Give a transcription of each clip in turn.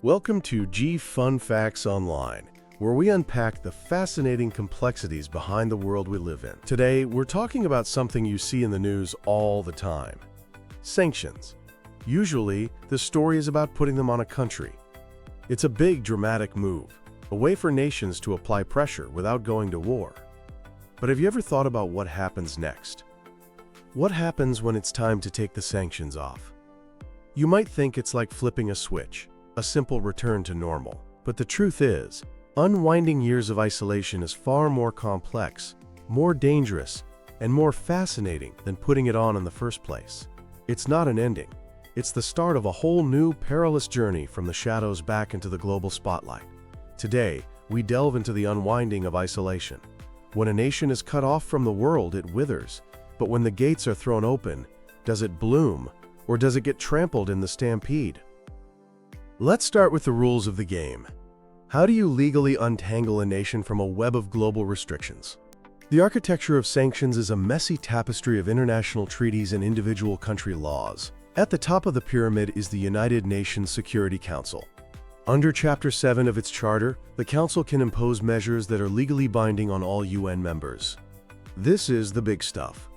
Welcome to G Fun Facts Online, where we unpack the fascinating complexities behind the world we live in. Today, we're talking about something you see in the news all the time: sanctions. Usually, the story is about putting them on a country. It's a big, dramatic move, a way for nations to apply pressure without going to war. But have you ever thought about what happens next? What happens when it's time to take the sanctions off? You might think it's like flipping a switch, a simple return to normal. But the truth is, unwinding years of isolation is far more complex, more dangerous, and more fascinating than putting it on in the first place. It's not an ending. It's the start of a whole new, perilous journey from the shadows back into the global spotlight. Today, we delve into the unwinding of isolation. When a nation is cut off from the world, it withers. But when the gates are thrown open, does it bloom, or does it get trampled in the stampede? Let's start with the rules of the game. How do you legally untangle a nation from a web of global restrictions? The architecture of sanctions is a messy tapestry of international treaties and individual country laws. At the top of the pyramid is the United Nations Security Council. Under Chapter 7 of its charter, the Council can impose measures that are legally binding on all UN members. This is the big stuff: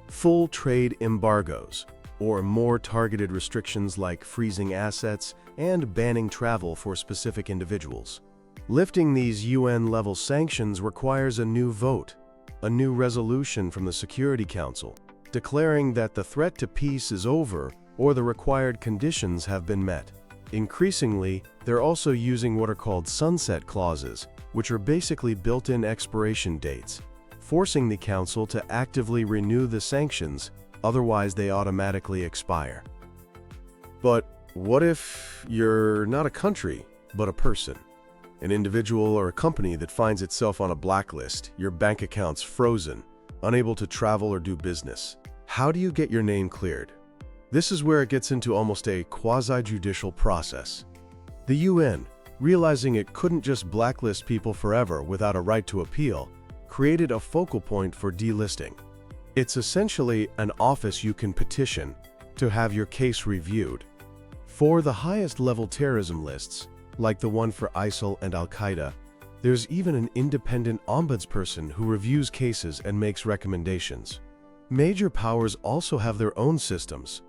full trade embargoes, or more targeted restrictions like freezing assets and banning travel for specific individuals. Lifting these UN-level sanctions requires a new vote, a new resolution from the Security Council, declaring that the threat to peace is over or the required conditions have been met. Increasingly, they're also using what are called sunset clauses, which are basically built-in expiration dates, forcing the Council to actively renew the sanctions, otherwise they automatically expire. But what if you're not a country, but a person? An individual or a company that finds itself on a blacklist, your bank account's frozen, unable to travel or do business. How do you get your name cleared? This is where it gets into almost a quasi-judicial process. The UN, realizing it couldn't just blacklist people forever without a right to appeal, created a focal point for delisting. It's essentially an office you can petition to have your case reviewed. For the highest level terrorism lists, like the one for ISIL and Al-Qaeda, there's even an independent ombudsperson who reviews cases and makes recommendations. Major powers also have their own systems.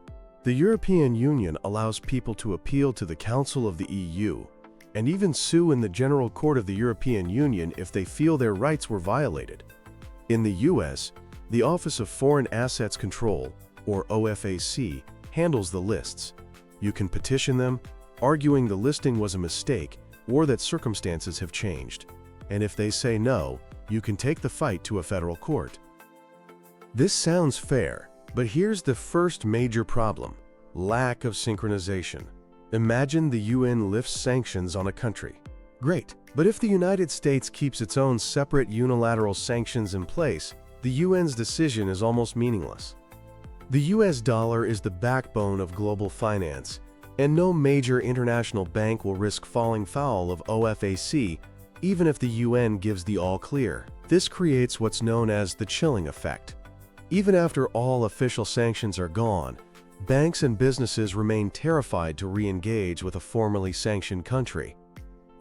The European Union allows people to appeal to the Council of the EU, and even sue in the General Court of the European Union if they feel their rights were violated. In the US, the Office of Foreign Assets Control, or OFAC, handles the lists. You can petition them, arguing the listing was a mistake or that circumstances have changed. And if they say no, you can take the fight to a federal court. This sounds fair, but here's the first major problem: lack of synchronization. Imagine the UN lifts sanctions on a country. Great, but if the United States keeps its own separate unilateral sanctions in place, the UN's decision is almost meaningless. The US dollar is the backbone of global finance, and no major international bank will risk falling foul of OFAC, even if the UN gives the all-clear. This creates what's known as the chilling effect. Even after all official sanctions are gone, banks and businesses remain terrified to re-engage with a formerly sanctioned country.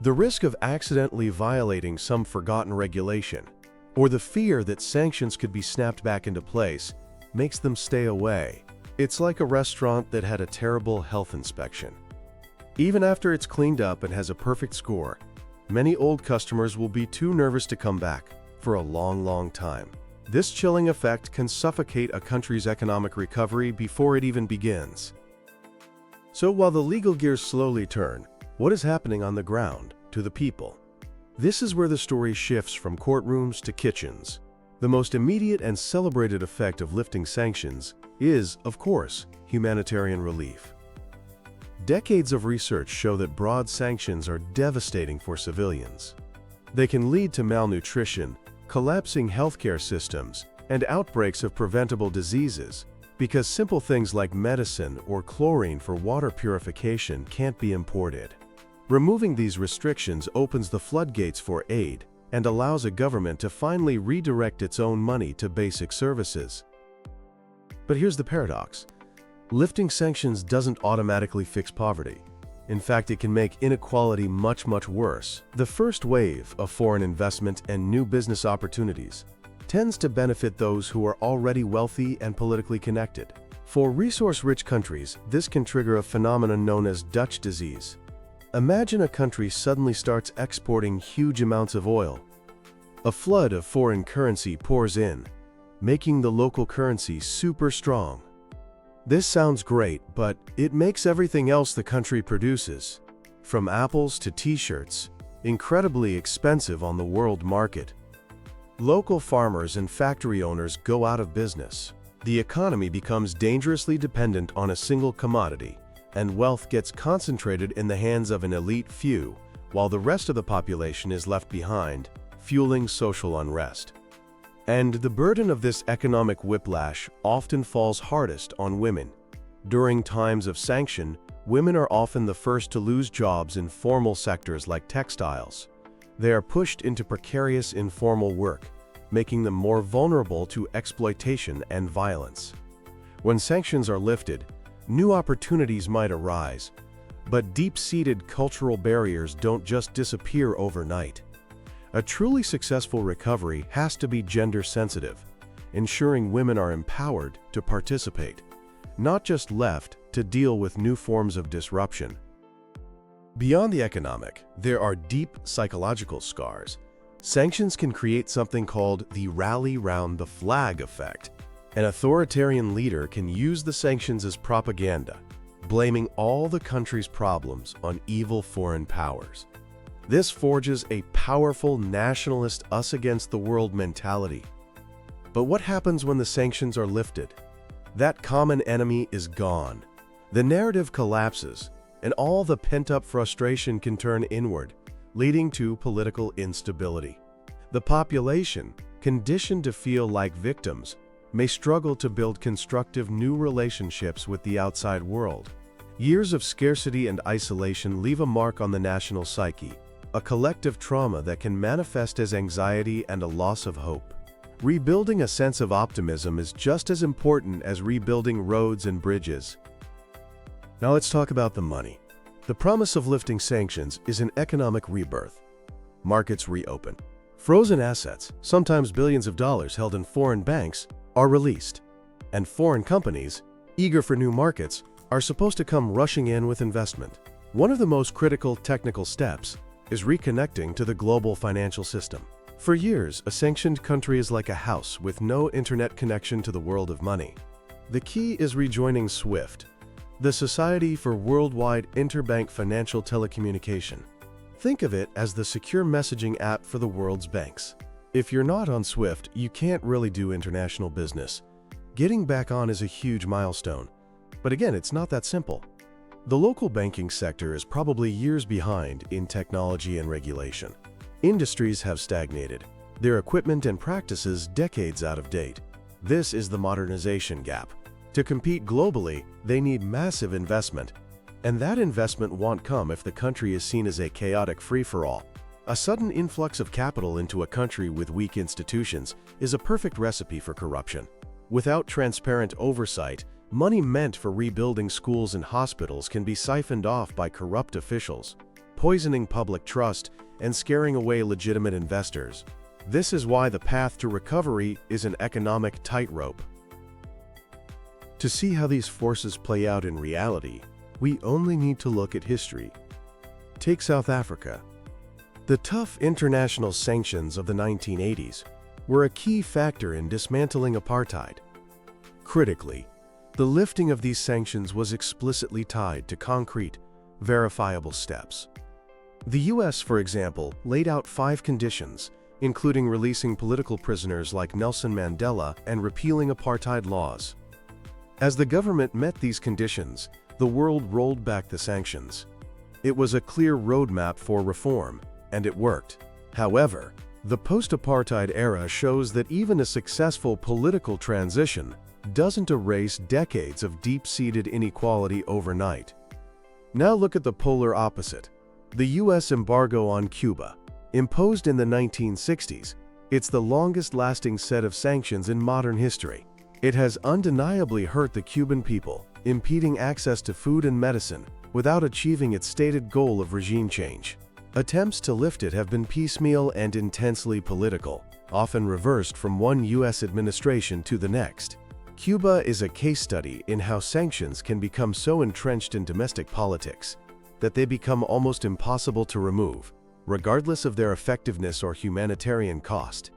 The risk of accidentally violating some forgotten regulation, or the fear that sanctions could be snapped back into place, makes them stay away. It's like a restaurant that had a terrible health inspection. Even after it's cleaned up and has a perfect score, many old customers will be too nervous to come back for a long time. This chilling effect can suffocate a country's economic recovery before it even begins. So while the legal gears slowly turn, what is happening on the ground to the people? This is where the story shifts from courtrooms to kitchens. The most immediate and celebrated effect of lifting sanctions is, of course, humanitarian relief. Decades of research show that broad sanctions are devastating for civilians. They can lead to malnutrition, collapsing healthcare systems, and outbreaks of preventable diseases, because simple things like medicine or chlorine for water purification can't be imported. Removing these restrictions opens the floodgates for aid and allows a government to finally redirect its own money to basic services. But here's the paradox: lifting sanctions doesn't automatically fix poverty. In fact, it can make inequality much, much worse. The first wave of foreign investment and new business opportunities tends to benefit those who are already wealthy and politically connected. For resource-rich countries, this can trigger a phenomenon known as Dutch disease. Imagine a country suddenly starts exporting huge amounts of oil. A flood of foreign currency pours in, making the local currency super strong. This sounds great, but it makes everything else the country produces, from apples to t-shirts, incredibly expensive on the world market. Local farmers and factory owners go out of business. The economy becomes dangerously dependent on a single commodity, and wealth gets concentrated in the hands of an elite few, while the rest of the population is left behind, fueling social unrest. And the burden of this economic whiplash often falls hardest on women. During times of sanction, women are often the first to lose jobs in formal sectors like textiles. They are pushed into precarious informal work, making them more vulnerable to exploitation and violence. When sanctions are lifted, new opportunities might arise, but deep-seated cultural barriers don't just disappear overnight. A truly successful recovery has to be gender-sensitive, ensuring women are empowered to participate, not just left to deal with new forms of disruption. Beyond the economic, there are deep psychological scars. Sanctions can create something called the rally round the flag effect. An authoritarian leader can use the sanctions as propaganda, blaming all the country's problems on evil foreign powers. This forges a powerful nationalist us-against-the-world mentality. But what happens when the sanctions are lifted? That common enemy is gone. The narrative collapses, and all the pent-up frustration can turn inward, leading to political instability. The population, conditioned to feel like victims, may struggle to build constructive new relationships with the outside world. Years of scarcity and isolation leave a mark on the national psyche, a collective trauma that can manifest as anxiety and a loss of hope. Rebuilding a sense of optimism is just as important as rebuilding roads and bridges. Now let's talk about the money. The promise of lifting sanctions is an economic rebirth. Markets reopen. Frozen assets, sometimes billions of dollars held in foreign banks, are released. And foreign companies, eager for new markets, are supposed to come rushing in with investment. One of the most critical technical steps is reconnecting to the global financial system. For years, a sanctioned country is like a house with no internet connection to the world of money. The key is rejoining SWIFT, the Society for Worldwide Interbank Financial Telecommunication. Think of it as the secure messaging app for the world's banks. If you're not on SWIFT, you can't really do international business. Getting back on is a huge milestone. But again, it's not that simple. The local banking sector is probably years behind in technology and regulation. Industries have stagnated, their equipment and practices decades out of date. This is the modernization gap. To compete globally, they need massive investment. And that investment won't come if the country is seen as a chaotic free-for-all. A sudden influx of capital into a country with weak institutions is a perfect recipe for corruption. Without transparent oversight, money meant for rebuilding schools and hospitals can be siphoned off by corrupt officials, poisoning public trust and scaring away legitimate investors. This is why the path to recovery is an economic tightrope. To see how these forces play out in reality, we only need to look at history. Take South Africa. The tough international sanctions of the 1980s were a key factor in dismantling apartheid. Critically, the lifting of these sanctions was explicitly tied to concrete, verifiable steps. The US, for example, laid out 5 conditions, including releasing political prisoners like Nelson Mandela and repealing apartheid laws. As the government met these conditions, the world rolled back the sanctions. It was a clear roadmap for reform, and it worked. However, the post-apartheid era shows that even a successful political transition doesn't erase decades of deep-seated inequality overnight. Now look at the polar opposite. The US embargo on Cuba. Imposed in the 1960s, it's the longest-lasting set of sanctions in modern history. It has undeniably hurt the Cuban people, impeding access to food and medicine, without achieving its stated goal of regime change. Attempts to lift it have been piecemeal and intensely political, often reversed from one U.S. administration to the next. Cuba is a case study in how sanctions can become so entrenched in domestic politics that they become almost impossible to remove, regardless of their effectiveness or humanitarian cost.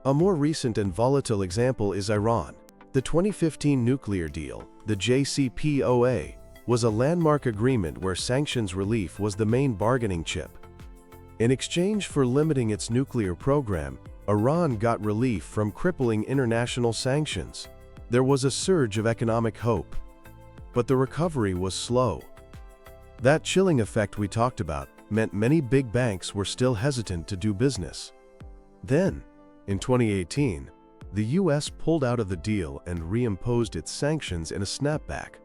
A more recent and volatile example is Iran. The 2015 nuclear deal, the JCPOA, was a landmark agreement where sanctions relief was the main bargaining chip. In exchange for limiting its nuclear program, Iran got relief from crippling international sanctions. There was a surge of economic hope, but the recovery was slow. That chilling effect we talked about meant many big banks were still hesitant to do business. Then, in 2018, the U.S. pulled out of the deal and reimposed its sanctions in a snapback.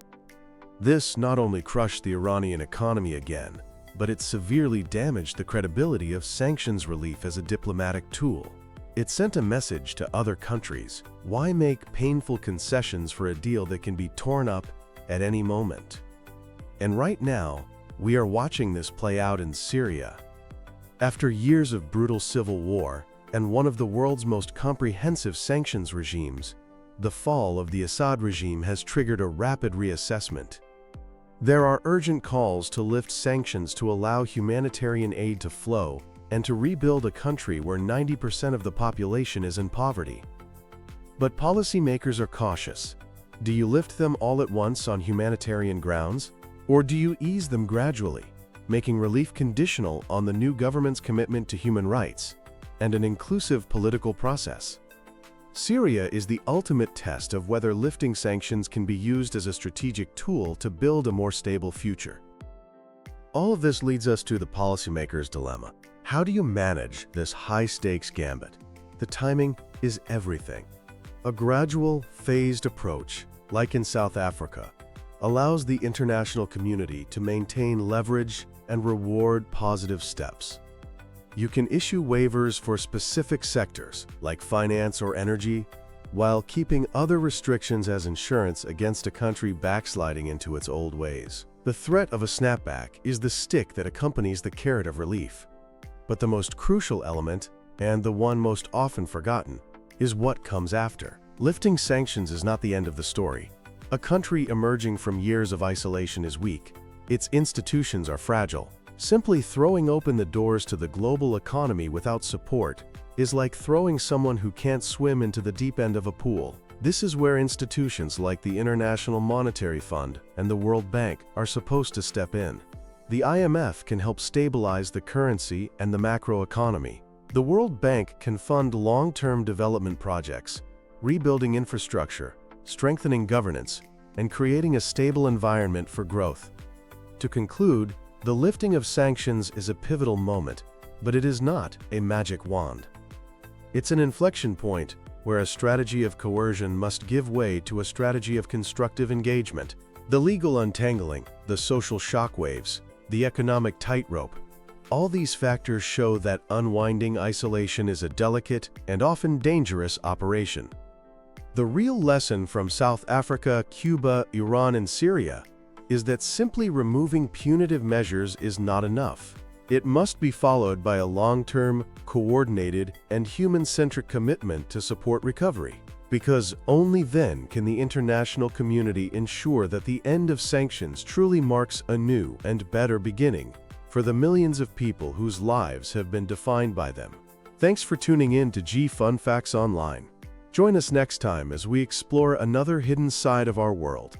This not only crushed the Iranian economy again, but it severely damaged the credibility of sanctions relief as a diplomatic tool. It sent a message to other countries: why make painful concessions for a deal that can be torn up at any moment? And right now, we are watching this play out in Syria. After years of brutal civil war and one of the world's most comprehensive sanctions regimes, the fall of the Assad regime has triggered a rapid reassessment. There are urgent calls to lift sanctions to allow humanitarian aid to flow and to rebuild a country where 90% of the population is in poverty. But policymakers are cautious. Do you lift them all at once on humanitarian grounds? Or do you ease them gradually, making relief conditional on the new government's commitment to human rights and an inclusive political process? Syria is the ultimate test of whether lifting sanctions can be used as a strategic tool to build a more stable future. All of this leads us to the policymaker's dilemma. How do you manage this high-stakes gambit? The timing is everything. A gradual, phased approach, like in South Africa, allows the international community to maintain leverage and reward positive steps. You can issue waivers for specific sectors, like finance or energy, while keeping other restrictions as insurance against a country backsliding into its old ways. The threat of a snapback is the stick that accompanies the carrot of relief. But the most crucial element, and the one most often forgotten, is what comes after. Lifting sanctions is not the end of the story. A country emerging from years of isolation is weak. Its institutions are fragile. Simply throwing open the doors to the global economy without support is like throwing someone who can't swim into the deep end of a pool. This is where institutions like the International Monetary Fund and the World Bank are supposed to step in. The IMF can help stabilize the currency and the macroeconomy. The World Bank can fund long-term development projects, rebuilding infrastructure, strengthening governance, and creating a stable environment for growth. To conclude, the lifting of sanctions is a pivotal moment, but it is not a magic wand. It's an inflection point where a strategy of coercion must give way to a strategy of constructive engagement. The legal untangling, the social shockwaves, the economic tightrope, all these factors show that unwinding isolation is a delicate and often dangerous operation. The real lesson from South Africa, Cuba, Iran, and Syria is that simply removing punitive measures is not enough. It must be followed by a long-term, coordinated, and human-centric commitment to support recovery, because only then can the international community ensure that the end of sanctions truly marks a new and better beginning for the millions of people whose lives have been defined by them. Thanks for tuning in to G Fun Facts Online. Join us next time as we explore another hidden side of our world.